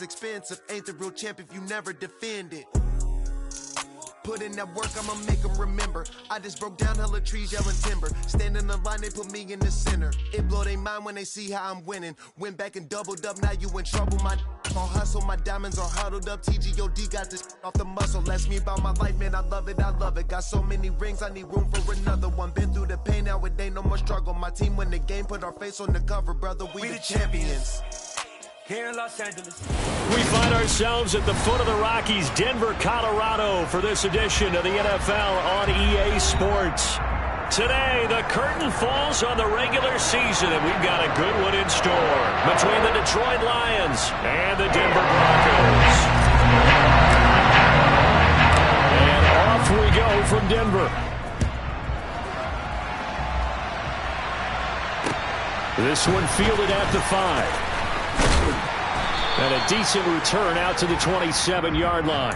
expensive. Ain't the real champ if you never defend it. Put in that work, I'ma make them remember. I just broke down hella trees, yelling timber. Stand in the line, they put me in the center. It blow their mind when they see how I'm winning. Went back and doubled up, now you in trouble. My on hustle, my diamonds are huddled up. TGOD got this off the muscle. Ask me about my life, man, I love it, I love it. Got so many rings, I need room for another one. Been through the pain, now it ain't no more struggle. My team win the game, put our face on the cover, brother, we the champions. Here in Los Angeles. We find ourselves at the foot of the Rockies, Denver, Colorado, for this edition of the NFL on EA Sports. Today, the curtain falls on the regular season, and we've got a good one in store between the Detroit Lions and the Denver Broncos. And off we go from Denver. This one fielded at the 5. And a decent return out to the 27-yard line.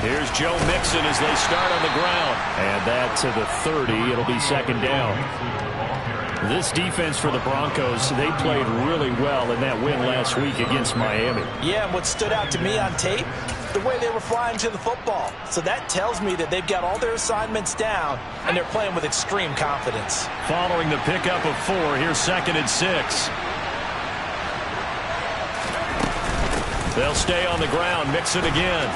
Here's Joe Mixon as they start on the ground. And that to the 30. It'll be second down. This defense for the Broncos, they played really well in that win last week against Miami. Yeah, and what stood out to me on tape, the way they were flying to the football. So that tells me that they've got all their assignments down, and they're playing with extreme confidence. Following the pickup of 4, here's 2nd and 6. They'll stay on the ground. Mixon again.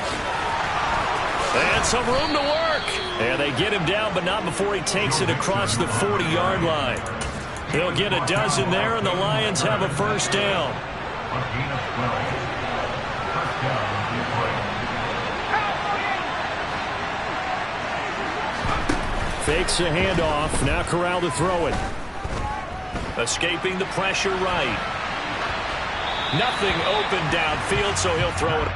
And some room to work. And they get him down, but not before he takes it across the 40-yard line. He'll get a dozen there, and the Lions have a first down. Fakes a handoff. Now Corral to throw it. Escaping the pressure right. Nothing open downfield, so he'll throw it.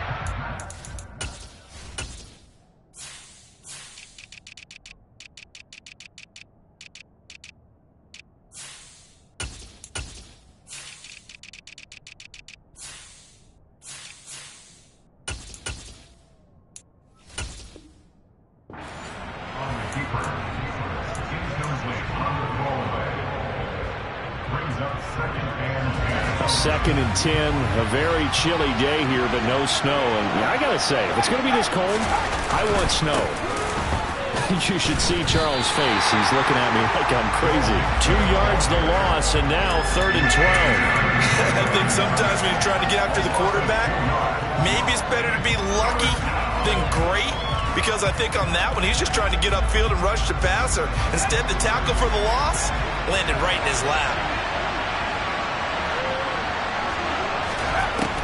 Second and 10, a very chilly day here, but no snow. And yeah, I got to say, if it's going to be this cold, I want snow. You should see Charles' face. He's looking at me like I'm crazy. 2 yards the loss, and now 3rd and 12. I think sometimes when you're trying to get after the quarterback, maybe it's better to be lucky than great. Because I think on that one, he's just trying to get upfield and rush the passer. Instead, the tackle for the loss landed right in his lap.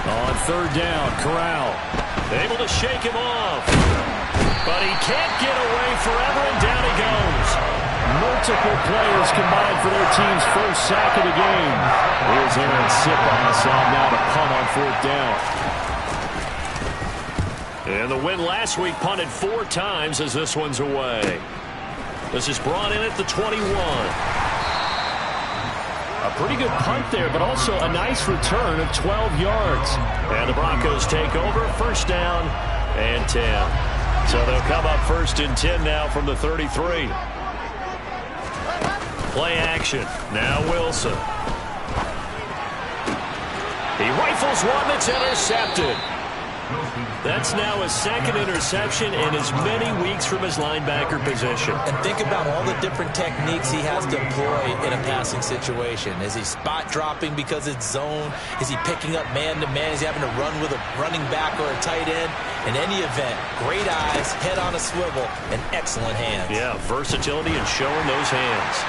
On 3rd down, Corral able to shake him off. But he can't get away forever, and down he goes. Multiple players combined for their team's first sack of the game. Here's Aaron Siposs on now to punt on 4th down. And the win last week punted 4 times as this one's away. This is brought in at the 21. A pretty good punt there, but also a nice return of 12 yards. And the Broncos take over, first down and 10. So they'll come up 1st and 10 now from the 33. Play action. Now Wilson. He rifles one that's intercepted. That's now his 2nd interception in as many weeks from his linebacker position. And think about all the different techniques he has to employ in a passing situation. Is he spot dropping because it's zone? Is he picking up man-to-man? Is he having to run with a running back or a tight end? In any event, great eyes, head on a swivel, and excellent hands. Yeah, versatility and showing those hands.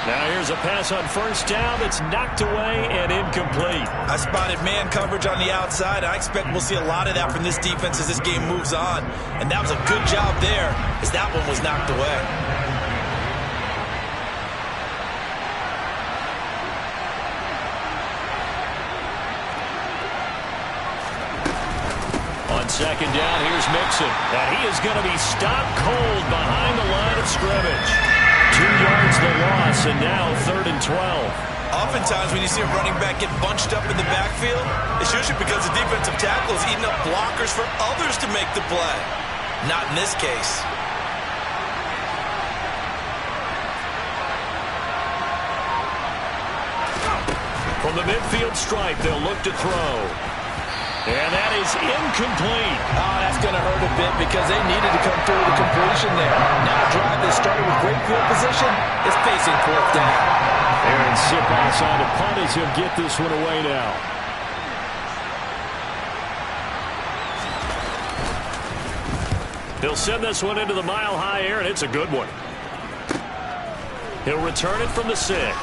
Now here's a pass on 1st down that's knocked away and incomplete. I spotted man coverage on the outside. I expect we'll see a lot of that from this defense as this game moves on. And that was a good job there as that one was knocked away. second down. Here's Mixon. And he is going to be stopped cold behind the line of scrimmage. 2 yards the loss, and now 3rd and 12. Oftentimes when you see a running back get bunched up in the backfield, it's usually because the defensive tackle is eating up blockers for others to make the play. Not in this case. From the midfield stripe, they'll look to throw. And that is incomplete. Oh, that's going to hurt a bit because they needed to come through with a completion there. Now a drive that started with great field position is facing 4th down. Aaron Siposs on to punt as he'll get this one away now. He'll send this one into the mile-high air, and it's a good one. He'll return it from the 6.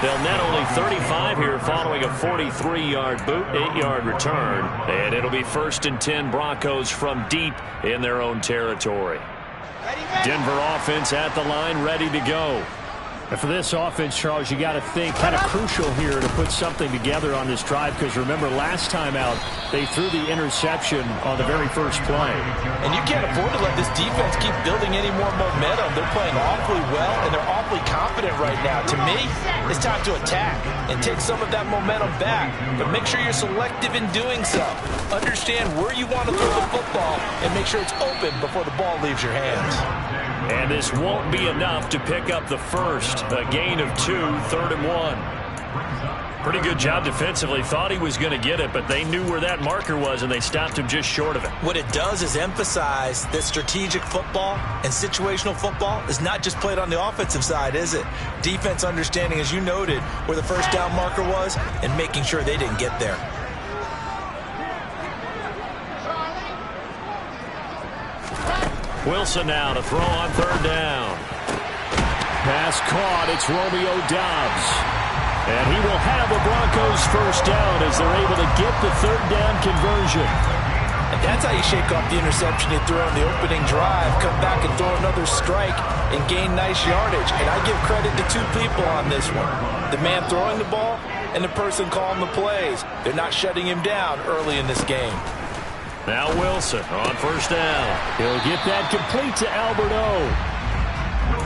They'll net only 35 here following a 43-yard boot, 8-yard return. And it'll be 1st and 10 Broncos from deep in their own territory. Denver offense at the line, ready to go. And for this offense, Charles, you got to think kind of crucial here to put something together on this drive, because remember last time out they threw the interception on the very first play. And you can't afford to let this defense keep building any more momentum. They're playing awfully well and they're awfully confident right now. To me, it's time to attack and take some of that momentum back, but make sure you're selective in doing so. Understand where you want to throw the football and make sure it's open before the ball leaves your hands. And this won't be enough to pick up the first. A gain of 2, 3rd and 1. Pretty good job defensively. Thought he was going to get it, but they knew where that marker was, and they stopped him just short of it. What it does is emphasize that strategic football and situational football is not just played on the offensive side, is it? Defense understanding, as you noted, where the first down marker was and making sure they didn't get there. Wilson now to throw on 3rd down. Pass caught. It's Romeo Doubs. And he will have the Broncos first down as they're able to get the 3rd down conversion. And that's how you shake off the interception you threw on the opening drive, come back and throw another strike and gain nice yardage. And I give credit to 2 people on this one. The man throwing the ball and the person calling the plays. They're not shutting him down early in this game. Now Wilson on 1st down. He'll get that complete to Albert O.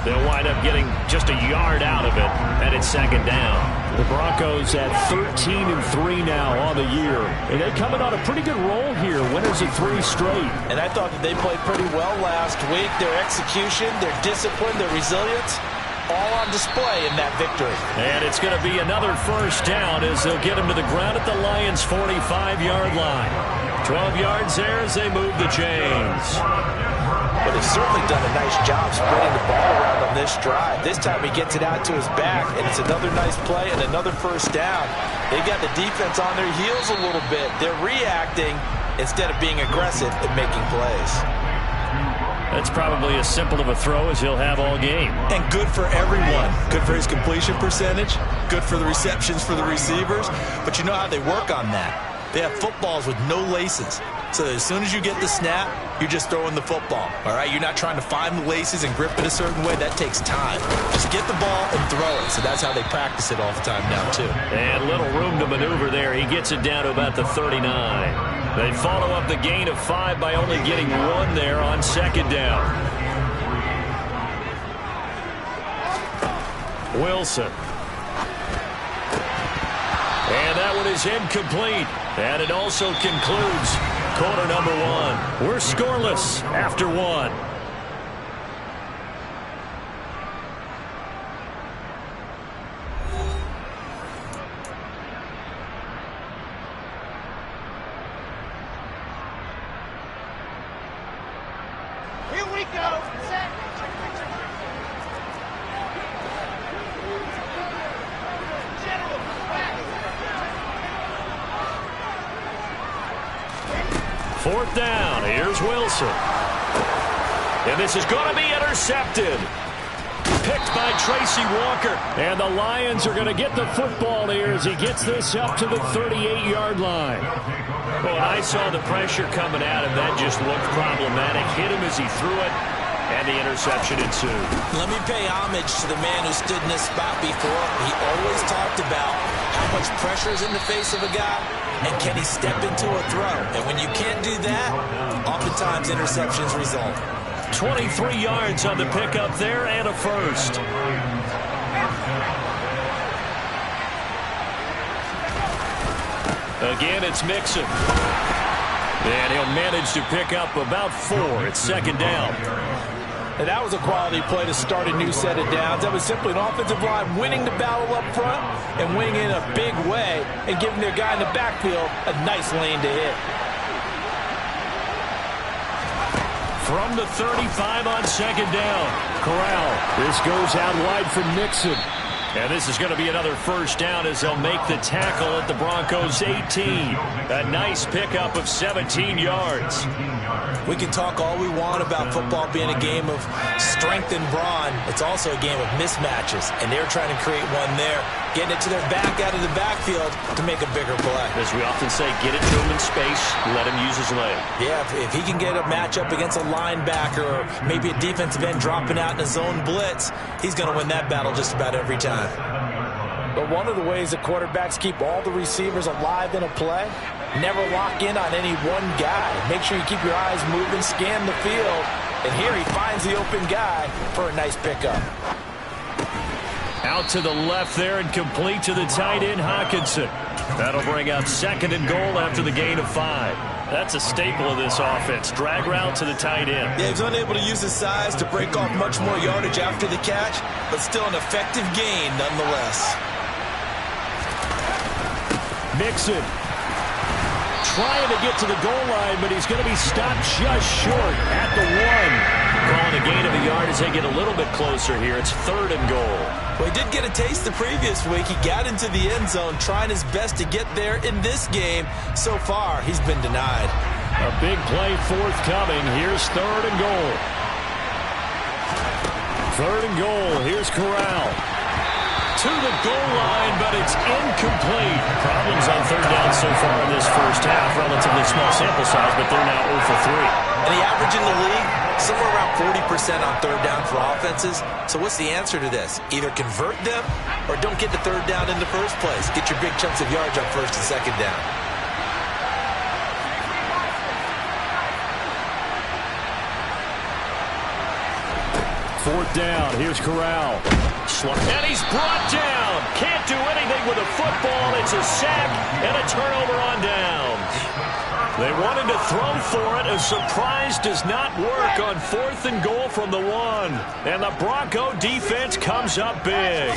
They'll wind up getting just a yard out of it, and it's 2nd down. The Broncos at 13-3 now on the year. And they coming on a pretty good roll here, winners of 3 straight. And I thought that they played pretty well last week. Their execution, their discipline, their resilience, all on display in that victory. And it's going to be another first down as they'll get him to the ground at the Lions' 45-yard line. 12 yards there as they move the chains. But they've certainly done a nice job spreading the ball around on this drive. This time he gets it out to his back, and it's another nice play and another first down. They've got the defense on their heels a little bit. They're reacting instead of being aggressive and making plays. That's probably as simple of a throw as he'll have all game. And good for everyone. Good for his completion percentage. Good for the receptions for the receivers. But you know how they work on that. They have footballs with no laces. So as soon as you get the snap, you're just throwing the football. All right, you're not trying to find the laces and grip it a certain way. That takes time. Just get the ball and throw it. So that's how they practice it all the time now, too. And little room to maneuver there. He gets it down to about the 39. They follow up the gain of 5 by only getting 1 there on 2nd down. Wilson. And that one is incomplete. And it also concludes quarter number 1. We're scoreless after 1. Here we go. Set. Fourth down. Here's Wilson. And this is going to be intercepted. Picked by Tracy Walker. And the Lions are going to get the football here as he gets this up to the 38-yard line. Well, I saw the pressure coming at him. That just looked problematic. Hit him as he threw it. And the interception ensued. Let me pay homage to the man who stood in this spot before. He always talked about how much pressure is in the face of a guy, and can he step into a throw. And when you can't do that, oftentimes interceptions result. 23 yards on the pickup there and a first. Again, it's Mixon. And he'll manage to pick up about 4. It's second down. And that was a quality play to start a new set of downs. That was simply an offensive line winning the battle up front and winning in a big way and giving their guy in the backfield a nice lane to hit. From the 35 on second down, Corral. This goes out wide from Mixon. And this is going to be another first down as they'll make the tackle at the Broncos' 18. A nice pickup of 17 yards. We can talk all we want about football being a game of strength and brawn. It's also a game of mismatches, and they're trying to create one there, getting it to their back out of the backfield to make a bigger play. As we often say, get it to him in space, let him use his leg. Yeah, if he can get a matchup against a linebacker or maybe a defensive end dropping out in a zone blitz, he's going to win that battle just about every time. But one of the ways that quarterbacks keep all the receivers alive in a play, never lock in on any one guy. Make sure you keep your eyes moving, scan the field. And here he finds the open guy for a nice pickup. Out to the left there and complete to the tight end, Hawkinson. That'll bring up second and goal after the gain of 5. That's a staple of this offense. Drag route to the tight end. Yeah, he's unable to use his size to break off much more yardage after the catch, but still an effective gain nonetheless. Mixon trying to get to the goal line, but he's going to be stopped just short at the 1. Calling a gain of a yard as they get a little bit closer here. It's third and goal. Well, he did get a taste the previous week. He got into the end zone, trying his best to get there in this game. So far, he's been denied. A big play forthcoming. Here's third and goal. Third and goal. Here's Corral. To the goal line, but it's incomplete. Problems on third down so far in this first half. Relatively small sample size, but they're now 0 for 3. And the average in the league, somewhere around 40% on third down for offenses. So what's the answer to this? Either convert them or don't get the third down in the first place. Get your big chunks of yards on first and second down. Fourth down. Here's Corral. And he's brought down. Can't do anything with a football. It's a sack and a turnover on downs. They wanted to throw for it. A surprise does not work on fourth and goal from the 1. And the Bronco defense comes up big.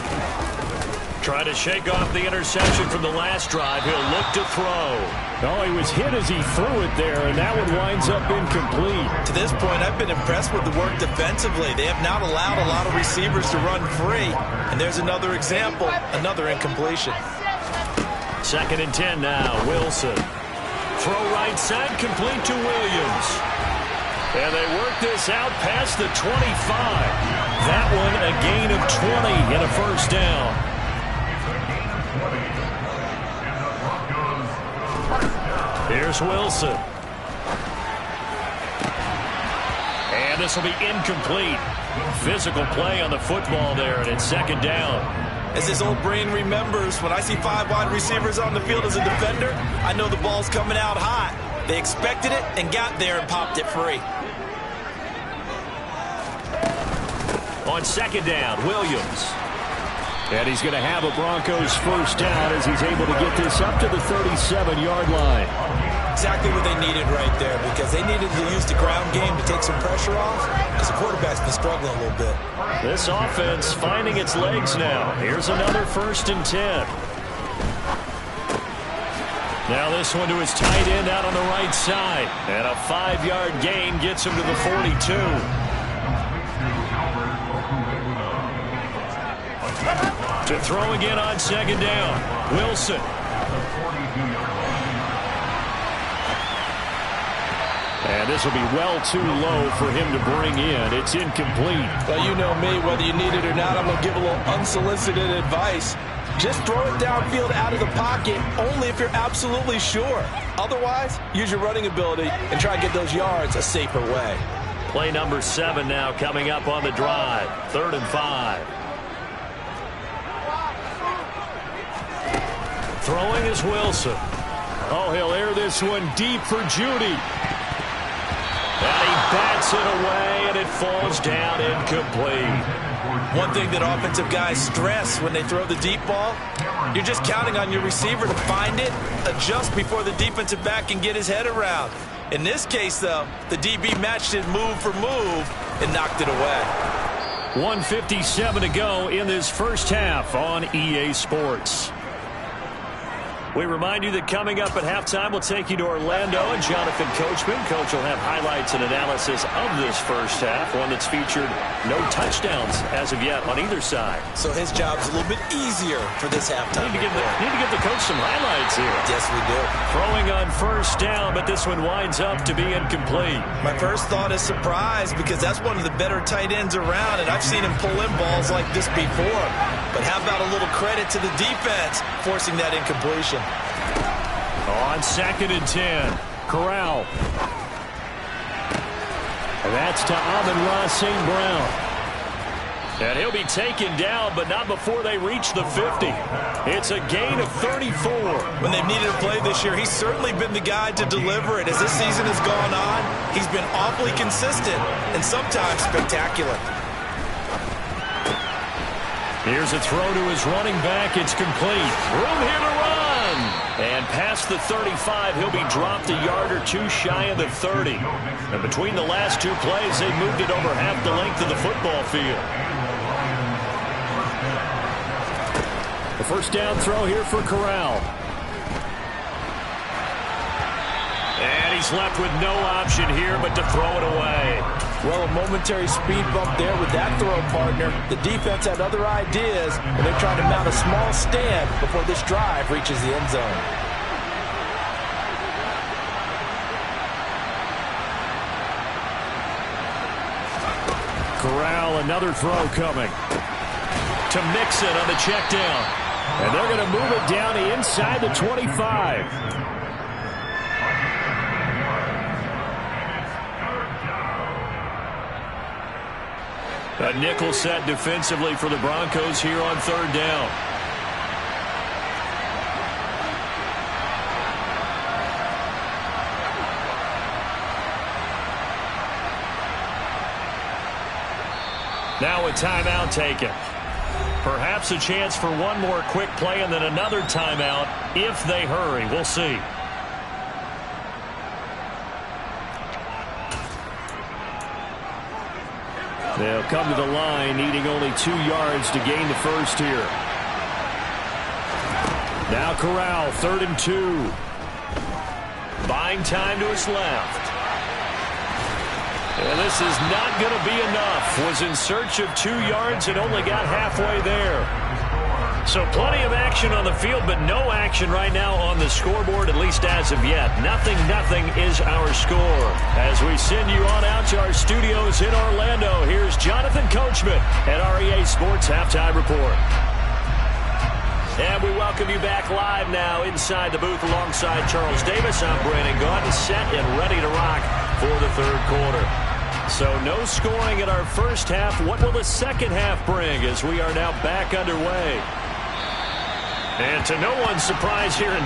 Trying to shake off the interception from the last drive. He'll look to throw. Oh, he was hit as he threw it there, and that one winds up incomplete. To this point, I've been impressed with the work defensively. They have not allowed a lot of receivers to run free. And there's another example, another incompletion. Second and 10 now. Wilson. Throw right side, complete to Williams. And they work this out past the 25. That one a gain of 20 and a first down. Here's Wilson. And this will be incomplete. Physical play on the football there, and it's second down. As his old brain remembers, when I see 5 wide receivers on the field as a defender, I know the ball's coming out hot. They expected it and got there and popped it free. On second down, Williams. And he's going to have a Broncos first down as he's able to get this up to the 37-yard line. Exactly what they needed right there, because they needed to use the ground game to take some pressure off, because the quarterback's been struggling a little bit. This offense finding its legs now. Here's another first and 10. Now this one to his tight end out on the right side. And a 5-yard gain gets him to the 42. To throw again on second down. Wilson. And this will be well too low for him to bring in. It's incomplete. Well, you know me, whether you need it or not, I'm going to give a little unsolicited advice. Just throw it downfield out of the pocket only if you're absolutely sure. Otherwise, use your running ability and try and get those yards a safer way. Play number 7 now coming up on the drive. 3rd and 5. Throwing is Wilson. Oh, he'll air this one deep for Judy. And he bats it away, and it falls down incomplete. One thing that offensive guys stress when they throw the deep ball, you're just counting on your receiver to find it, adjust before the defensive back can get his head around. In this case, though, the DB matched it move for move and knocked it away. 1:57 to go in this first half on EA Sports. We remind you that coming up at halftime, we'll take you to Orlando and Jonathan Coachman. Coach will have highlights and analysis of this first half, one that's featured no touchdowns as of yet on either side. So his job's a little bit easier for this halftime. Need to give the coach some highlights here. Yes, we do. Throwing on first down, but this one winds up to be incomplete. My first thought is surprise, because that's one of the better tight ends around, and I've seen him pull in balls like this before. But how about a little credit to the defense forcing that incompletion? On 2nd and 10, Corral. And that's to Amon-Ra St. Brown. And he'll be taken down, but not before they reach the 50. It's a gain of 34. When they've needed a play this year, he's certainly been the guy to deliver it. As this season has gone on, he's been awfully consistent and sometimes spectacular. Here's a throw to his running back. It's complete. Room here to run. And past the 35, he'll be dropped a yard or two shy of the 30. And between the last two plays, they moved it over half the length of the football field. The first down throw here for Corral. And he's left with no option here but to throw it away. Well, a momentary speed bump there with that throw, partner. The defense had other ideas, and they're trying to mount a small stand before this drive reaches the end zone. Corral, another throw coming. To Mixon on the check down. And they're going to move it down to inside the 25. A nickel set defensively for the Broncos here on 3rd down. Now a timeout taken. Perhaps a chance for one more quick play and then another timeout if they hurry. We'll see. They'll come to the line, needing only 2 yards to gain the first here. Now Corral, 3rd and 2. Buying time to his left. And this is not going to be enough. Was in search of 2 yards and only got halfway there. So plenty of action on the field, but no action right now on the scoreboard, at least as of yet. 0-0 is our score. As we send you on out to our studios in Orlando, here's Jonathan Coachman at our EA Sports Halftime Report. And we welcome you back live now inside the booth alongside Charles Davis. I'm Brandon Gaudin, set and ready to rock for the 3rd quarter. So no scoring in our first half. What will the second half bring as we are now back underway? And to no one's surprise here in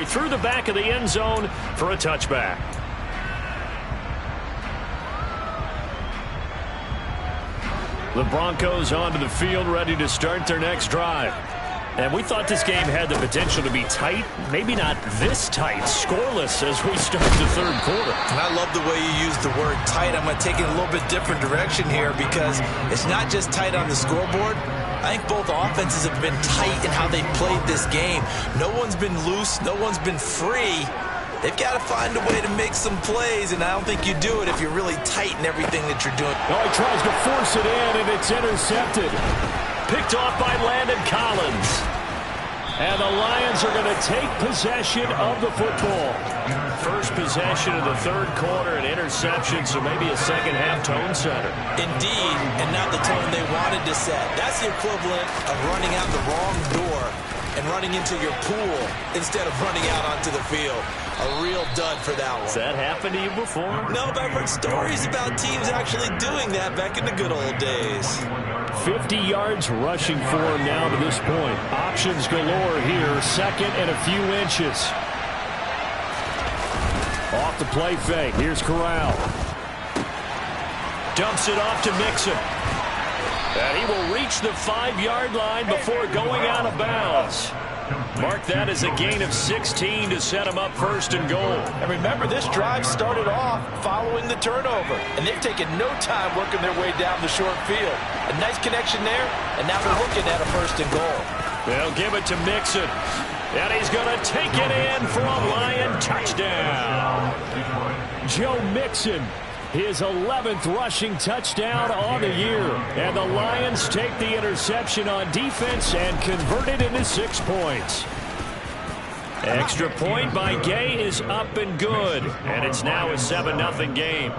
through the back of the end zone for a touchback. The Broncos onto the field, ready to start their next drive. And we thought this game had the potential to be tight, maybe not this tight, scoreless as we start the third quarter. And I love the way you use the word tight. I'm going to take it a little bit different direction here because it's not just tight on the scoreboard. I think both offenses have been tight in how they played this game. No one's been loose. No one's been free. They've got to find a way to make some plays, and I don't think you do it if you're really tight in everything that you're doing. Oh, he tries to force it in, and it's intercepted. Picked off by Landon Collins. And the Lions are going to take possession of the football. First possession of the third quarter, an interception, so maybe a second-half tone setter. Indeed, and not the tone they wanted to set. That's the equivalent of running out the wrong door and running into your pool instead of running out onto the field. A real dud for that one. Has that happened to you before? No, but I've heard stories about teams actually doing that back in the good old days. 50 yards rushing for him now to this point. Options galore here. Second and a few inches. Off the play fake. Here's Corral. Dumps it off to Mixon. And he will reach the 5-yard line before going out of bounds. Mark that as a gain of 16 to set him up first and goal. And remember, this drive started off following the turnover, and they've taken no time working their way down the short field. A nice connection there, and now they're looking at a first and goal. They'll give it to Mixon, and he's going to take it in for a Lion touchdown. Joe Mixon, his 11th rushing touchdown on the year. And the Lions take the interception on defense and convert it into 6 points. Extra point by Gay is up and good. And it's now a 7-0 game.